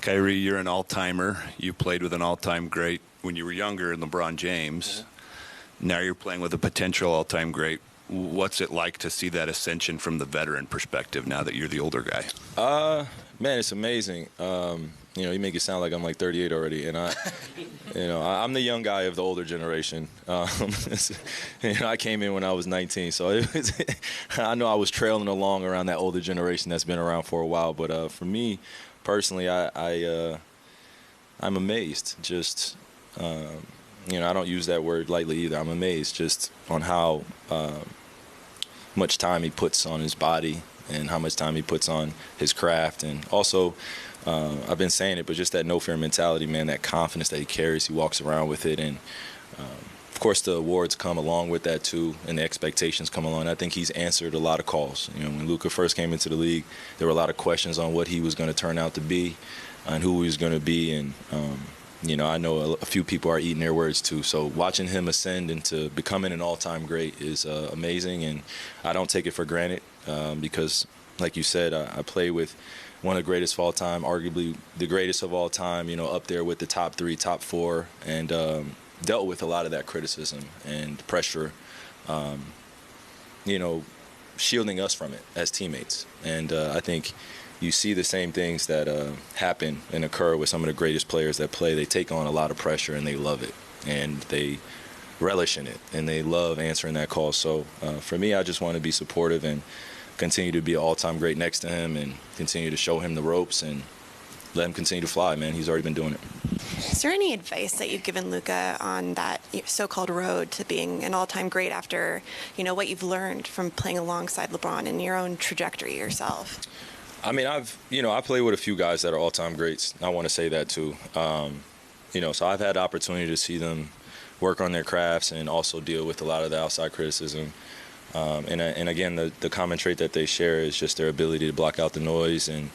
Kyrie, you're an all-timer. You played with an all-time great when you were younger in LeBron James. Now you're playing with a potential all-time great. What's it like to see that ascension from the veteran perspective now that you're the older guy? Man, it's amazing. You make it sound like I'm like 38 already, and I'm the young guy of the older generation. I came in when I was 19, so I know I was trailing along around that older generation that's been around for a while. But for me, personally, I'm amazed. Just I don't use that word lightly either. I'm amazed just on how much time he puts on his body and how much time he puts on his craft, and also. I've been saying it, but just that no-fear mentality, man, that confidence that he carries, he walks around with it. And, of course, the awards come along with that, too, and the expectations come along. I think he's answered a lot of calls. When Luka first came into the league, there were a lot of questions on what he was going to turn out to be and who he was going to be. And, I know a few people are eating their words, too. So watching him ascend into becoming an all-time great is amazing, and I don't take it for granted because, like you said, I play with one of the greatest of all time, arguably the greatest of all time, up there with the top 3, top 4, and dealt with a lot of that criticism and pressure, shielding us from it as teammates. And I think you see the same things that happen and occur with some of the greatest players that play. They take on a lot of pressure and they love it, and they relish in it, and they love answering that call. So for me, I just want to be supportive and continue to be an all-time great next to him and continue to show him the ropes and let him continue to fly, man. He's already been doing it. Is there any advice that you've given Luka on that so-called road to being an all-time great after, what you've learned from playing alongside LeBron and your own trajectory yourself? I mean, I play with a few guys that are all-time greats. I want to say that too. So I've had the opportunity to see them work on their crafts and also deal with a lot of the outside criticism. And again, the common trait that they share is just their ability to block out the noise and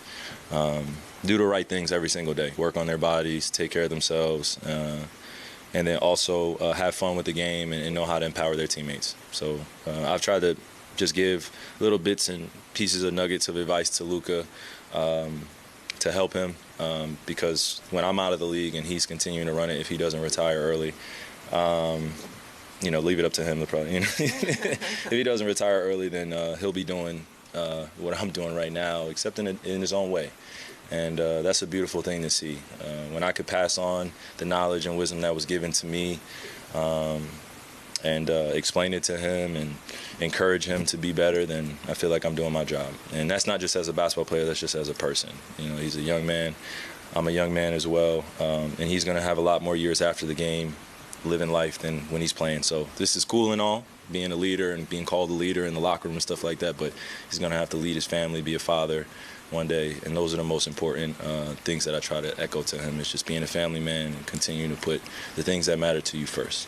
do the right things every single day. Work on their bodies, take care of themselves, and then also have fun with the game and know how to empower their teammates. So I've tried to just give little bits and pieces of nuggets of advice to Luka to help him because when I'm out of the league and he's continuing to run it, if he doesn't retire early, leave it up to him to probably. If he doesn't retire early, then he'll be doing what I'm doing right now, except in his own way. And that's a beautiful thing to see. When I could pass on the knowledge and wisdom that was given to me and explain it to him and encourage him to be better, then I feel like I'm doing my job. And that's not just as a basketball player, that's just as a person. He's a young man. I'm a young man as well. And he's going to have a lot more years after the game living life than when he's playing. So this is cool and all, being a leader and being called a leader in the locker room and stuff like that, but he's going to have to lead his family, be a father one day, and those are the most important things that I try to echo to him. It's just being a family man and continuing to put the things that matter to you first,